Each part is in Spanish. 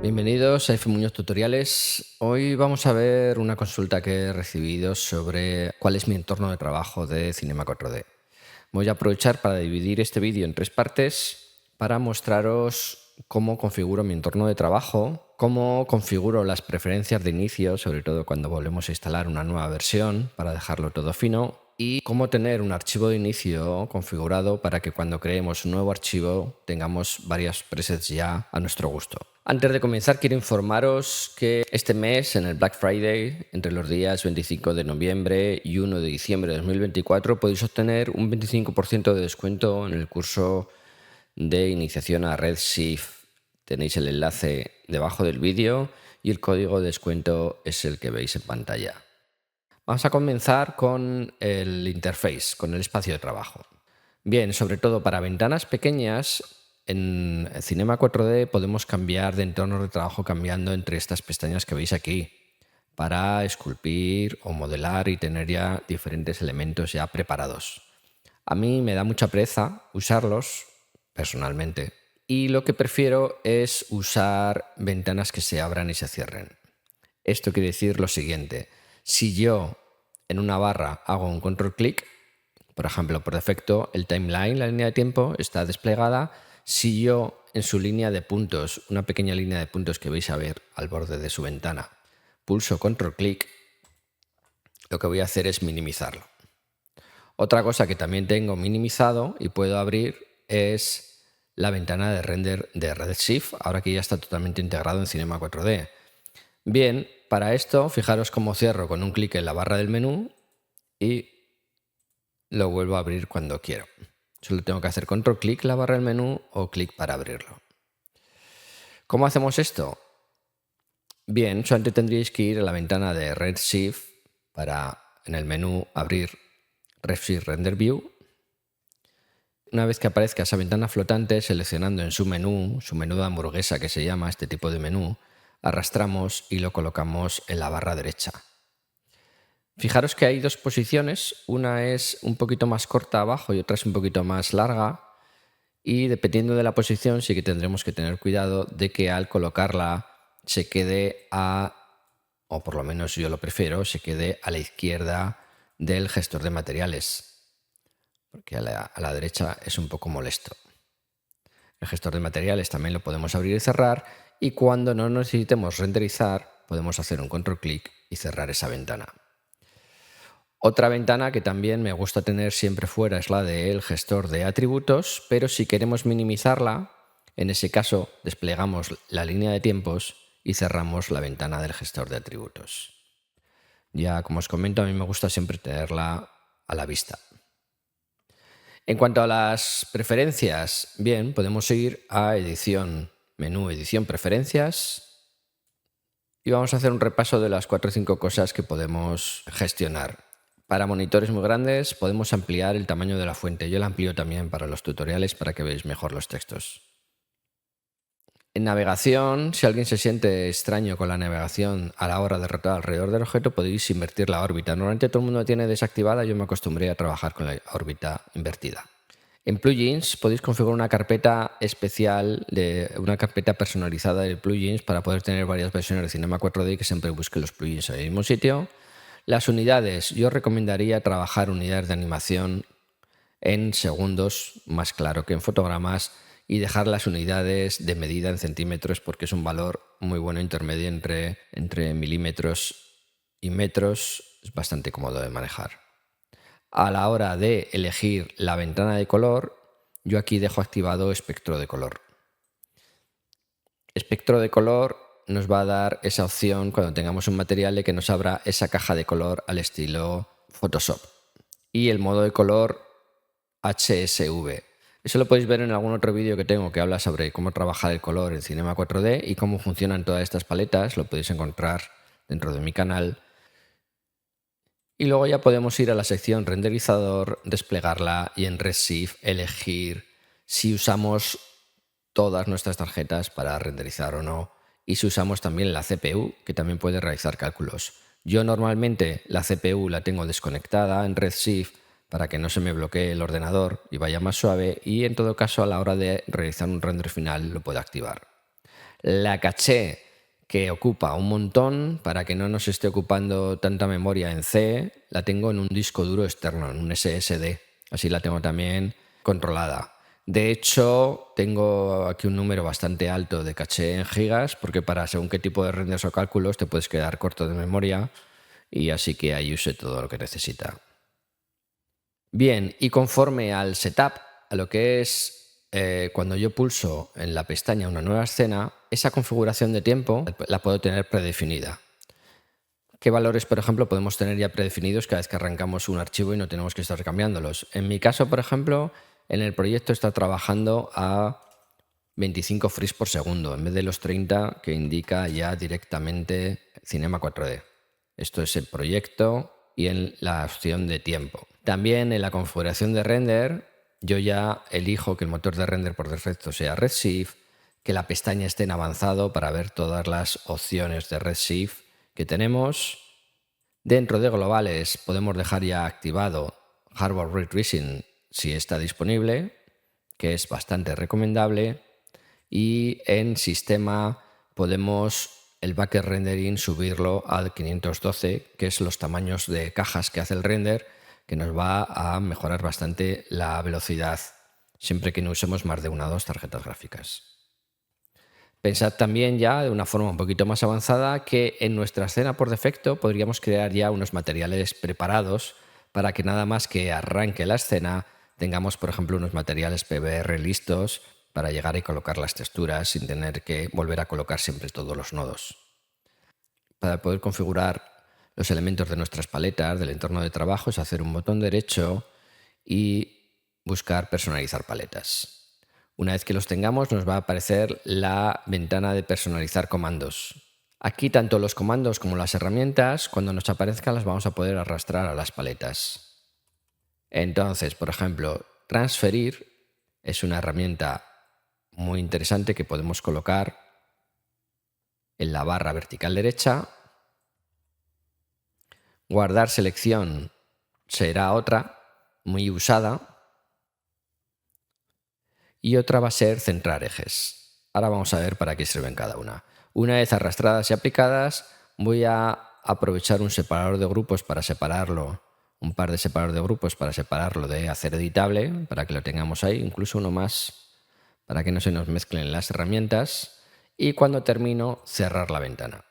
Bienvenidos a F. Muñoz Tutoriales. Hoy vamos a ver una consulta que he recibido sobre cuál es mi entorno de trabajo de Cinema 4D. Voy a aprovechar para dividir este vídeo en tres partes para mostraros cómo configuro mi entorno de trabajo, cómo configuro las preferencias de inicio, sobre todo cuando volvemos a instalar una nueva versión para dejarlo todo fino, y cómo tener un archivo de inicio configurado para que cuando creemos un nuevo archivo tengamos varios presets ya a nuestro gusto. Antes de comenzar, quiero informaros que este mes, en el Black Friday, entre los días 25 de noviembre y 1 de diciembre de 2024, podéis obtener un 25% de descuento en el curso de iniciación a Redshift. Tenéis el enlace debajo del vídeo y el código de descuento es el que veis en pantalla. Vamos a comenzar con el interface, con el espacio de trabajo. Bien, sobre todo para ventanas pequeñas, en Cinema 4D podemos cambiar de entorno de trabajo cambiando entre estas pestañas que veis aquí para esculpir o modelar y tener ya diferentes elementos ya preparados. A mí me da mucha pereza usarlos personalmente y lo que prefiero es usar ventanas que se abran y se cierren. Esto quiere decir lo siguiente: si yo en una barra hago un control clic, por ejemplo, por defecto el timeline, la línea de tiempo, está desplegada. Si yo en su línea de puntos, una pequeña línea de puntos que vais a ver al borde de su ventana, pulso control clic, lo que voy a hacer es minimizarlo. Otra cosa que también tengo minimizado y puedo abrir es la ventana de render de Redshift, ahora que ya está totalmente integrado en Cinema 4D. Bien, para esto, fijaros cómo cierro con un clic en la barra del menú y lo vuelvo a abrir cuando quiero. Solo tengo que hacer control clic en la barra del menú o clic para abrirlo. ¿Cómo hacemos esto? Bien, solamente tendríais que ir a la ventana de Redshift para en el menú abrir Redshift Render View. Una vez que aparezca esa ventana flotante, seleccionando en su menú de hamburguesa, que se llama este tipo de menú, arrastramos y lo colocamos en la barra derecha. Fijaros que hay dos posiciones, una es un poquito más corta abajo y otra es un poquito más larga, y dependiendo de la posición sí que tendremos que tener cuidado de que al colocarla se quede o por lo menos yo lo prefiero, se quede a la izquierda del gestor de materiales, porque a la derecha es un poco molesto. El gestor de materiales también lo podemos abrir y cerrar, y cuando no necesitemos renderizar podemos hacer un control clic y cerrar esa ventana. Otra ventana que también me gusta tener siempre fuera es la del gestor de atributos, pero si queremos minimizarla, en ese caso desplegamos la línea de tiempos y cerramos la ventana del gestor de atributos. Ya, como os comento, a mí me gusta siempre tenerla a la vista. En cuanto a las preferencias, bien, podemos ir a edición, menú, edición, preferencias, y vamos a hacer un repaso de las 4 o 5 cosas que podemos gestionar. Para monitores muy grandes podemos ampliar el tamaño de la fuente. Yo la amplío también para los tutoriales para que veáis mejor los textos. En navegación, si alguien se siente extraño con la navegación a la hora de rotar alrededor del objeto, podéis invertir la órbita. Normalmente todo el mundo la tiene desactivada, yo me acostumbré a trabajar con la órbita invertida. En plugins podéis configurar una carpeta especial, una carpeta personalizada de plugins para poder tener varias versiones de Cinema 4D y que siempre busque los plugins en el mismo sitio. Las unidades, yo recomendaría trabajar unidades de animación en segundos, más claro que en fotogramas, y dejar las unidades de medida en centímetros porque es un valor muy bueno intermedio entre milímetros y metros, es bastante cómodo de manejar. A la hora de elegir la ventana de color, yo aquí dejo activado espectro de color. Espectro de color nos va a dar esa opción cuando tengamos un material de que nos abra esa caja de color al estilo Photoshop. Y el modo de color HSV. Eso lo podéis ver en algún otro vídeo que tengo que habla sobre cómo trabajar el color en Cinema 4D y cómo funcionan todas estas paletas. Lo podéis encontrar dentro de mi canal. Y luego ya podemos ir a la sección renderizador, desplegarla y en Redshift elegir si usamos todas nuestras tarjetas para renderizar o no, y si usamos también la CPU, que también puede realizar cálculos. Yo normalmente la CPU la tengo desconectada en Redshift para que no se me bloquee el ordenador y vaya más suave, y en todo caso a la hora de realizar un render final lo puedo activar. La caché, que ocupa un montón, para que no nos esté ocupando tanta memoria en C, la tengo en un disco duro externo, en un SSD. Así la tengo también controlada. De hecho, tengo aquí un número bastante alto de caché en gigas, porque para según qué tipo de renders o cálculos te puedes quedar corto de memoria, y así que ahí use todo lo que necesita. Bien, y conforme al setup, a lo que es cuando yo pulso en la pestaña una nueva escena, esa configuración de tiempo la puedo tener predefinida. ¿Qué valores, por ejemplo, podemos tener ya predefinidos cada vez que arrancamos un archivo y no tenemos que estar cambiándolos? En mi caso, por ejemplo, en el proyecto está trabajando a 25 frames por segundo, en vez de los 30 que indica ya directamente Cinema 4D. Esto es el proyecto y en la opción de tiempo. También en la configuración de render, yo ya elijo que el motor de render por defecto sea Redshift, que la pestaña esté en avanzado para ver todas las opciones de Redshift que tenemos. Dentro de globales podemos dejar ya activado Hardware Ray Tracing si está disponible, que es bastante recomendable. Y en sistema podemos el backend rendering subirlo al 512, que es los tamaños de cajas que hace el render, que nos va a mejorar bastante la velocidad, siempre que no usemos más de una o dos tarjetas gráficas. Pensad también ya de una forma un poquito más avanzada que en nuestra escena por defecto podríamos crear ya unos materiales preparados para que nada más que arranque la escena tengamos, por ejemplo, unos materiales PBR listos para llegar y colocar las texturas sin tener que volver a colocar siempre todos los nodos. Para poder configurar los elementos de nuestras paletas del entorno de trabajo es hacer un botón derecho y buscar personalizar paletas. Una vez que los tengamos nos va a aparecer la ventana de personalizar comandos. Aquí tanto los comandos como las herramientas, cuando nos aparezcan las vamos a poder arrastrar a las paletas. Entonces, por ejemplo, transferir es una herramienta muy interesante que podemos colocar en la barra vertical derecha. Guardar selección será otra, muy usada. Y otra va a ser centrar ejes. Ahora vamos a ver para qué sirven cada una. Una vez arrastradas y aplicadas, voy a aprovechar un separador de grupos para separarlo, un par de separadores de grupos para separarlo de hacer editable, para que lo tengamos ahí, incluso uno más, para que no se nos mezclen las herramientas. Y cuando termino, cerrar la ventana.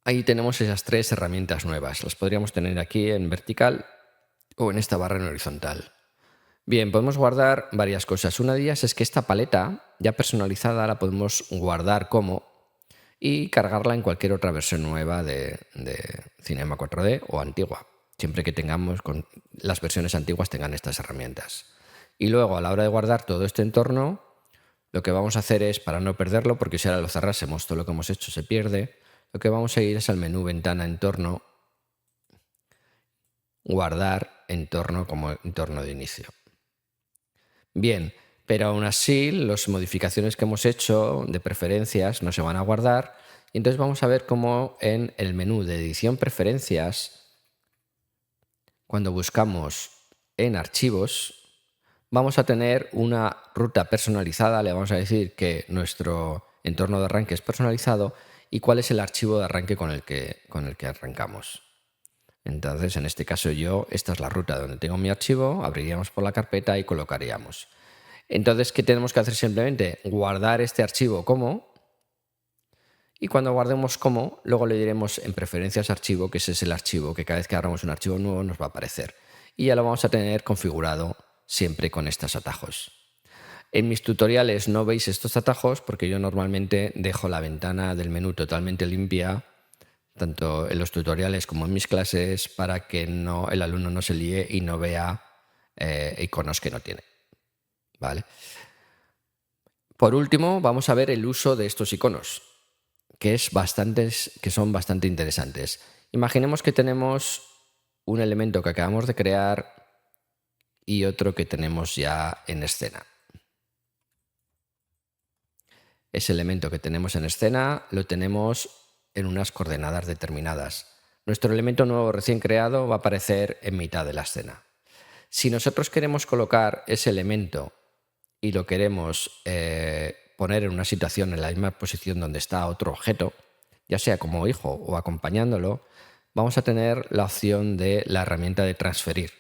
Ahí tenemos esas tres herramientas nuevas. Las podríamos tener aquí en vertical o en esta barra en horizontal. Bien, podemos guardar varias cosas. Una de ellas es que esta paleta ya personalizada la podemos guardar como y cargarla en cualquier otra versión nueva de Cinema 4D o antigua, siempre que tengamos las versiones antiguas tengan estas herramientas. Y luego a la hora de guardar todo este entorno, lo que vamos a hacer es, para no perderlo, porque si ahora lo cerrásemos todo lo que hemos hecho se pierde, lo que vamos a ir es al menú Ventana Entorno, Guardar Entorno como entorno de inicio. Bien, pero aún así las modificaciones que hemos hecho de preferencias no se van a guardar y entonces vamos a ver cómo en el menú de edición preferencias, cuando buscamos en archivos, vamos a tener una ruta personalizada, le vamos a decir que nuestro entorno de arranque es personalizado y cuál es el archivo de arranque con el que arrancamos. Entonces, en este caso esta es la ruta donde tengo mi archivo, abriríamos por la carpeta y colocaríamos. Entonces, ¿qué tenemos que hacer? Simplemente guardar este archivo como, y cuando guardemos como, luego le diremos en preferencias archivo, que ese es el archivo que cada vez que abramos un archivo nuevo nos va a aparecer. Y ya lo vamos a tener configurado siempre con estos atajos. En mis tutoriales no veis estos atajos porque yo normalmente dejo la ventana del menú totalmente limpia, tanto en los tutoriales como en mis clases, para que el alumno no se líe y no vea iconos que no tiene. ¿Vale? Por último, vamos a ver el uso de estos iconos, que son bastante interesantes. Imaginemos que tenemos un elemento que acabamos de crear y otro que tenemos ya en escena. Ese elemento que tenemos en escena lo tenemos en unas coordenadas determinadas. Nuestro elemento nuevo recién creado va a aparecer en mitad de la escena. Si nosotros queremos colocar ese elemento y lo queremos poner en una situación en la misma posición donde está otro objeto, ya sea como hijo o acompañándolo, vamos a tener la opción de la herramienta de transferir.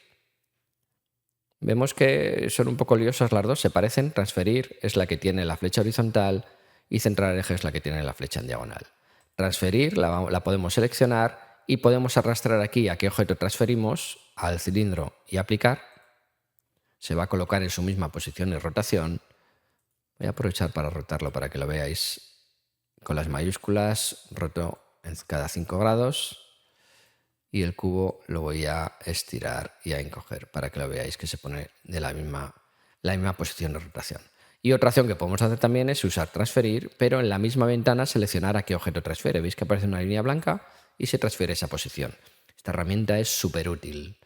Vemos que son un poco liosas las dos, se parecen. Transferir es la que tiene la flecha horizontal y centrar eje es la que tiene la flecha en diagonal. Transferir la podemos seleccionar y podemos arrastrar aquí a qué objeto transferimos al cilindro y aplicar. Se va a colocar en su misma posición y rotación. Voy a aprovechar para rotarlo para que lo veáis. Con las mayúsculas roto en cada 5 grados y el cubo lo voy a estirar y a encoger para que lo veáis que se pone de la misma posición de rotación. Y otra opción que podemos hacer también es usar transferir, pero en la misma ventana seleccionar a qué objeto transfiere. Veis que aparece una línea blanca y se transfiere esa posición. Esta herramienta es súper útil.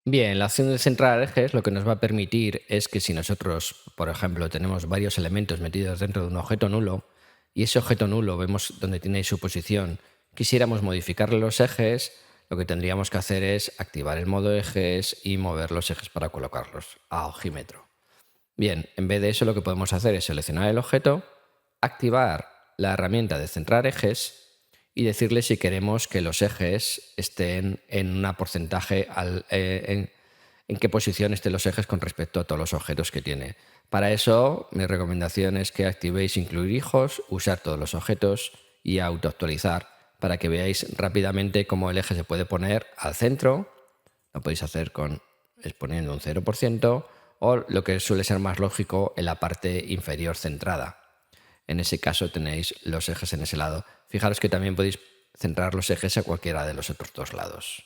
Bien, la opción de centrar ejes lo que nos va a permitir es que si nosotros, por ejemplo, tenemos varios elementos metidos dentro de un objeto nulo y ese objeto nulo vemos donde tiene su posición, quisiéramos modificarle los ejes, lo que tendríamos que hacer es activar el modo ejes y mover los ejes para colocarlos a ojímetro. Bien, en vez de eso lo que podemos hacer es seleccionar el objeto, activar la herramienta de centrar ejes y decirle si queremos que los ejes estén en un porcentaje, en qué posición estén los ejes con respecto a todos los objetos que tiene. Para eso, mi recomendación es que activéis incluir hijos, usar todos los objetos y autoactualizar para que veáis rápidamente cómo el eje se puede poner al centro. Lo podéis hacer exponiendo un 0% o lo que suele ser más lógico en la parte inferior centrada. En ese caso tenéis los ejes en ese lado. Fijaros que también podéis centrar los ejes a cualquiera de los otros dos lados.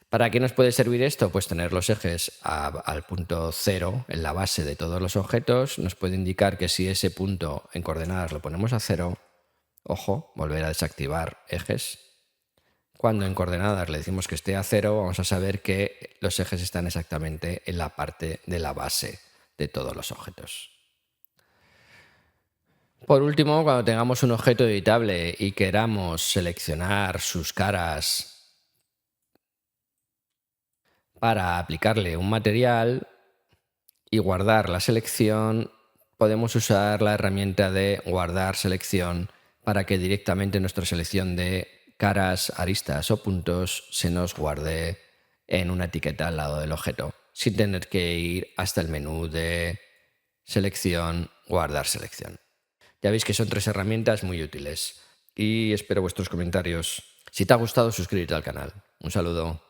¿Para qué nos puede servir esto? Pues tener los ejes al punto 0 en la base de todos los objetos nos puede indicar que si ese punto en coordenadas lo ponemos a 0, ojo, volver a desactivar ejes. Cuando en coordenadas le decimos que esté a 0, vamos a saber que los ejes están exactamente en la parte de la base de todos los objetos. Por último, cuando tengamos un objeto editable y queramos seleccionar sus caras para aplicarle un material y guardar la selección, podemos usar la herramienta de guardar selección para que directamente nuestra selección de caras, aristas o puntos se nos guarde en una etiqueta al lado del objeto, sin tener que ir hasta el menú de selección, guardar selección. Ya veis que son 3 herramientas muy útiles y espero vuestros comentarios. Si te ha gustado, suscríbete al canal. Un saludo.